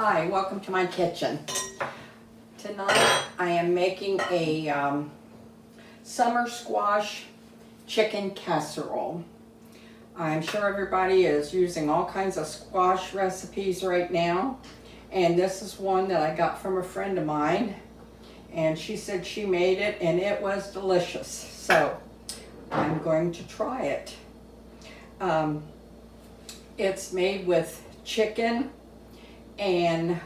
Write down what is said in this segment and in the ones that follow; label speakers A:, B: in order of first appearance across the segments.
A: Hi, welcome to my kitchen. Tonight I am making a summer squash chicken casserole. I'm sure everybody is using all kinds of squash recipes right now, and this is one that I got from a friend of mine, and she said she made it and it was delicious, so I'm going to try it. It's made with chicken and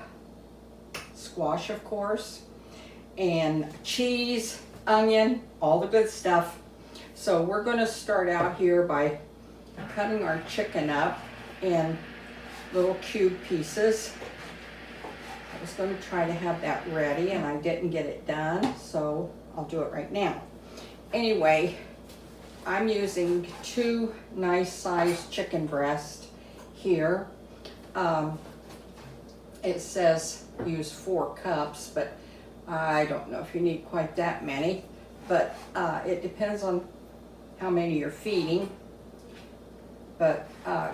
A: squash, of course, and cheese, onion, all the good stuff. So we're going to start out here by cutting our chicken up in little cube pieces. I was going to try to have that ready and I didn't get it done, so I'll do it right now. Anyway, I'm using 2 nice sized chicken breasts here. It says use 4 cups, but I don't know if you need quite that many, but it depends on how many you're feeding. But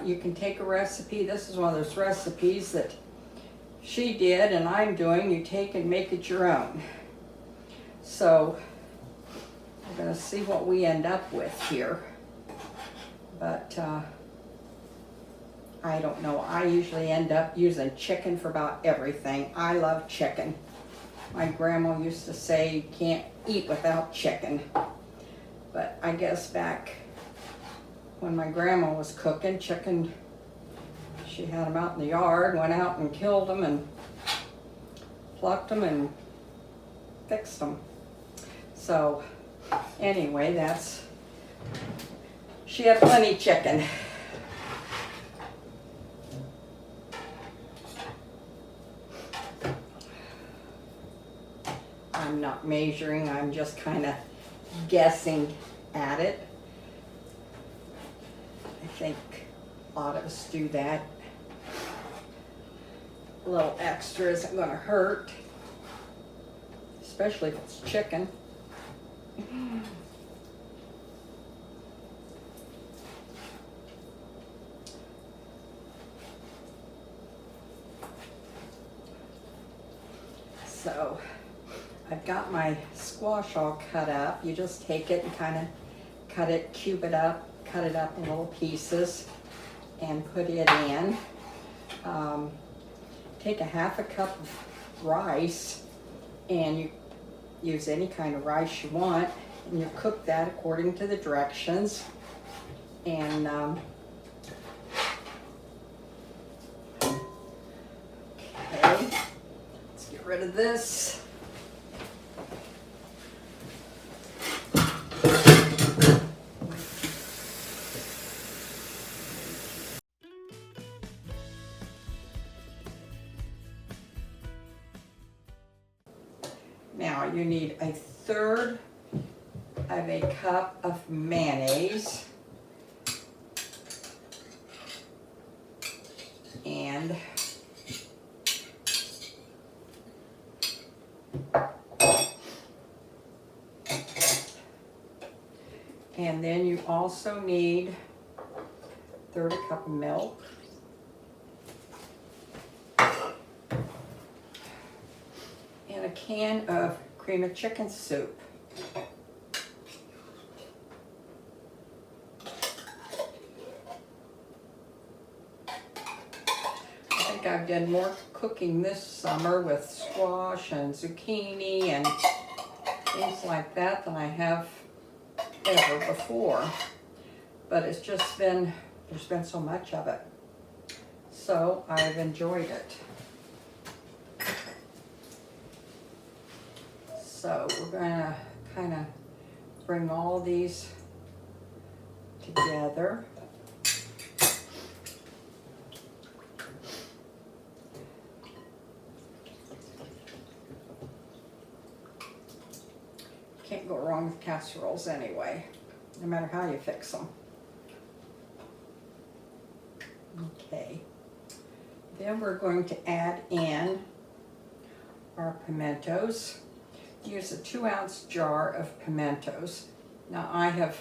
A: you can take a recipe. This is one of those recipes that she did and I'm doing. You take and make it your own. So we're going to see what we end up with here. But I don't know. I usually end up using chicken for about everything. I love chicken. My grandma used to say you can't eat without chicken. But I guess back when my grandma was cooking chicken, she had them out in the yard, went out and killed them and plucked them and fixed them. So anyway, she had plenty of chicken. I'm not measuring, I'm just kind of guessing at it. I think a lot of us do that. A little extra isn't going to hurt, especially if it's chicken. So I've got my squash all cut up. You just take it and kind of cut it, cube it up, cut it up in little pieces and put it in. Take a 1/2 cup of rice, and you use any kind of rice you want, and you cook that according to the directions. And okay, let's get rid of this. Now you need 1/3 of a cup of mayonnaise and then you also need 1/3 cup of milk. And a can of cream of chicken soup. I think I've done more cooking this summer with squash and zucchini and things like that than I have ever before. But it's just been, there's been so much of it. So I've enjoyed it. So we're going to kind of bring all these together. Can't go wrong with casseroles anyway, no matter how you fix them. Okay. Then we're going to add in our pimentos. Use a 2-ounce jar of pimentos. Now I have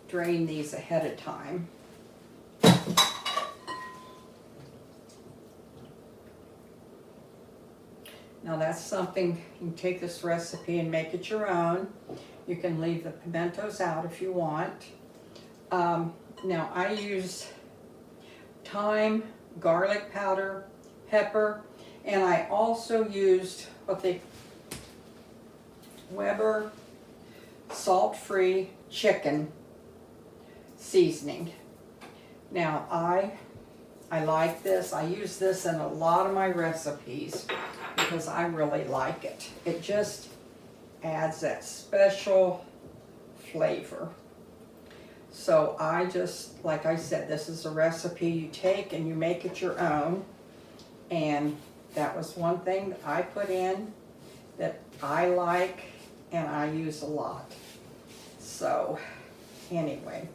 A: drained these ahead of time. Now that's something, you can take this recipe and make it your own. You can leave the pimentos out if you want. Now I use thyme, garlic powder, pepper, and I also used what they Weber salt-free chicken seasoning. Now I like this. I use this in a lot of my recipes because I really like it. It just adds that special flavor. So I just, like I said, this is a recipe you take and you make it your own. And that was one thing that I put in that I like and I use a lot. So anyway,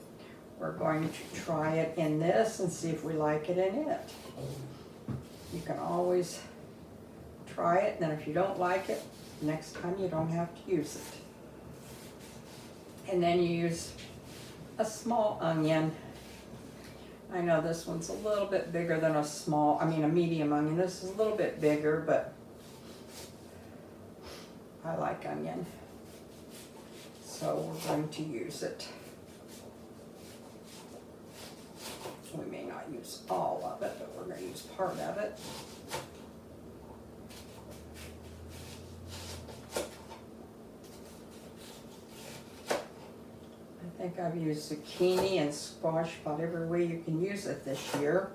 A: we're going to try it in this and see if we like it in it. You can always try it, and then if you don't like it, next time you don't have to use it. And then you use a small onion. I know this one's a little bit bigger than a medium onion. This is a little bit bigger, but I like onion. So we're going to use it. We may not use all of it, but we're going to use part of it. I think I've used zucchini and squash about every way you can use it this year.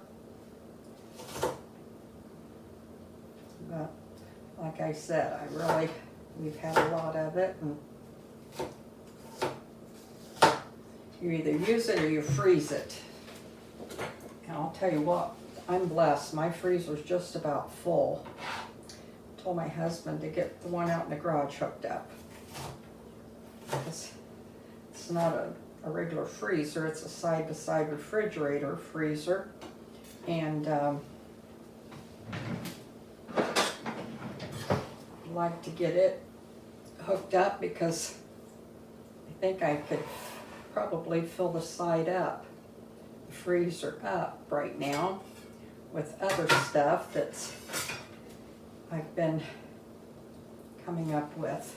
A: But like I said, we've had a lot of it, and you either use it or you freeze it. And I'll tell you what, I'm blessed. My freezer's just about full. I told my husband to get the one out in the garage hooked up. It's not a regular freezer, it's a side-by-side refrigerator freezer. And I'd like to get it hooked up because I think I could probably fill the side up, the freezer up right now with other stuff that's I've been coming up with.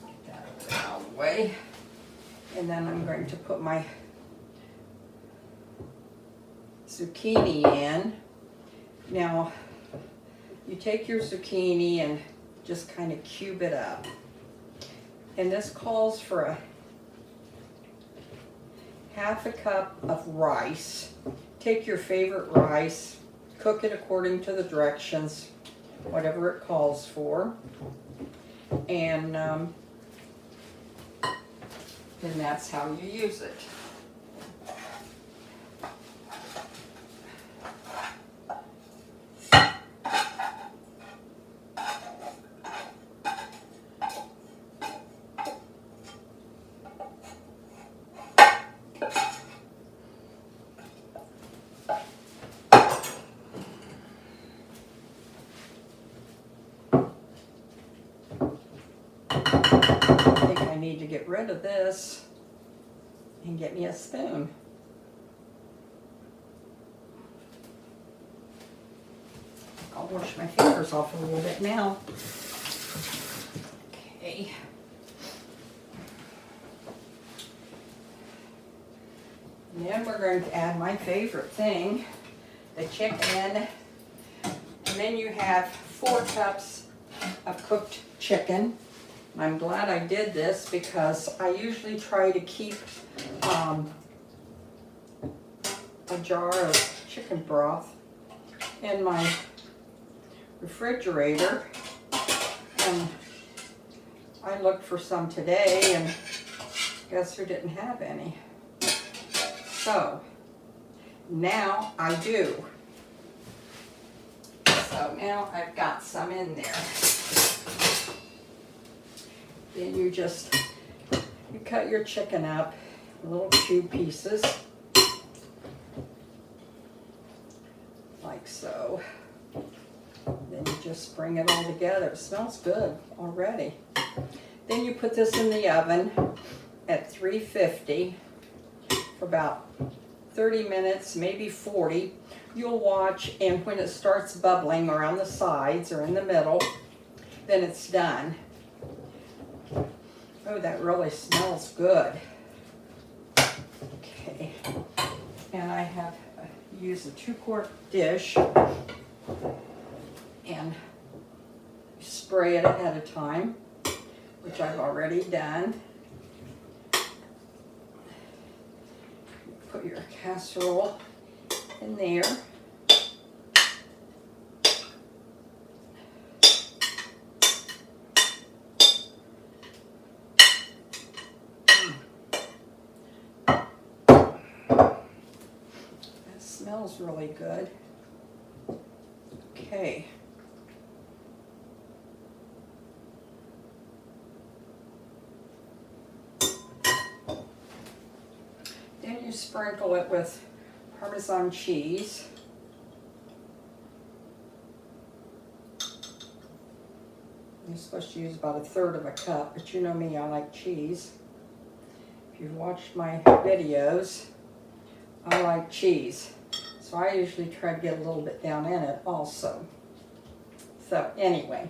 A: Get that out of the way. And then I'm going to put my zucchini in. Now, you take your zucchini and just kind of cube it up. And this calls for a half a cup of rice. Take your favorite rice, cook it according to the directions, whatever it calls for. And then that's how you use it. Need to get rid of this and get me a spoon. I'll wash my fingers off a little bit now. Okay. And then we're going to add my favorite thing, the chicken. And then you have 4 cups of cooked chicken. I'm glad I did this because I usually try to keep a jar of chicken broth in my refrigerator, and I looked for some today and guess who didn't have any. So now I do. So now I've got some in there. Then you cut your chicken up in little cube pieces, like so. Then you just bring it all together. It smells good already. Then you put this in the oven at 350 for about 30 minutes, maybe 40. You'll watch, and when it starts bubbling around the sides or in the middle, then it's done. Oh, that really smells good. Okay, and I have used a 2-quart dish and spray it ahead of time, which I've already done. Put your casserole in there. That smells really good. Okay. Then you sprinkle it with Parmesan cheese. You're supposed to use about 1/3 of a cup, but you know me, I like cheese. If you've watched my videos, I like cheese. So I usually try to get a little bit down in it also. So anyway,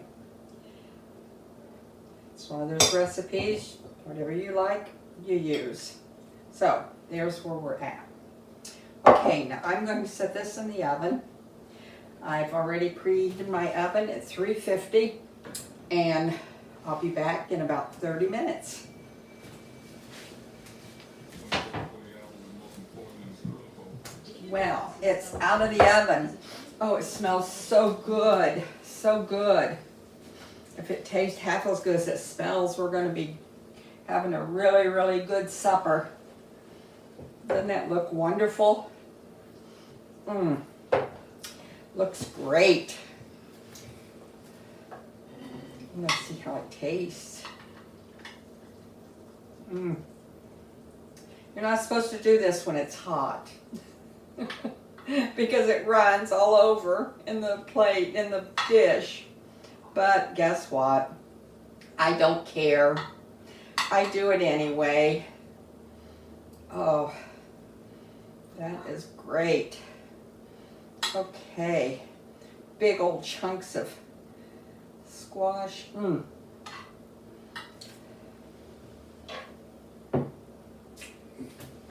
A: it's one of those recipes, whatever you like, you use. So there's where we're at. Okay, now I'm going to set this in the oven. I've already preheated my oven at 350, and I'll be back in about 30 minutes. Well, it's out of the oven. Oh, it smells so good, so good. If it tastes half as good as it smells, we're going to be having a really, really good supper. Doesn't that look wonderful? Looks great. Let's see how it tastes. You're not supposed to do this when it's hot because it runs all over in the plate, in the dish. But guess what? I don't care. I do it anyway. Oh, that is great. Okay, big old chunks of squash. I'm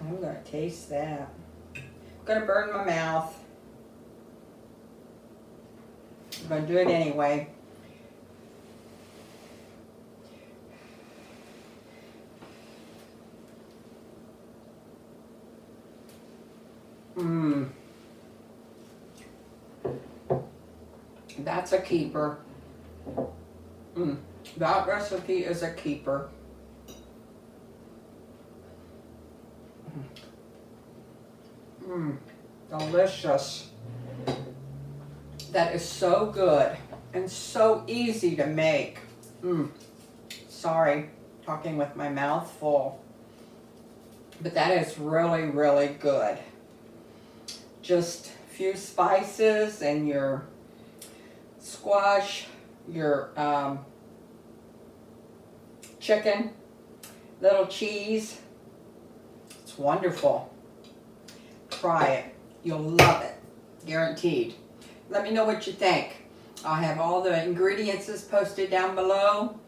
A: gonna taste that. I'm gonna burn my mouth. I'm gonna do it anyway. That's a keeper. That recipe is a keeper. Delicious. That is so good and so easy to make. Sorry, talking with my mouth full. But that is really, really good. Just a few spices and your squash, your chicken, little cheese. It's wonderful. Try it. You'll love it. Guaranteed. Let me know what you think. I'll have all the ingredients posted down below.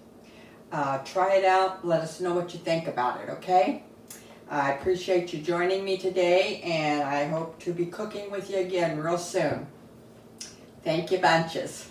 A: Try it out. Let us know what you think about it, okay? I appreciate you joining me today, and I hope to be cooking with you again real soon. Thank you bunches.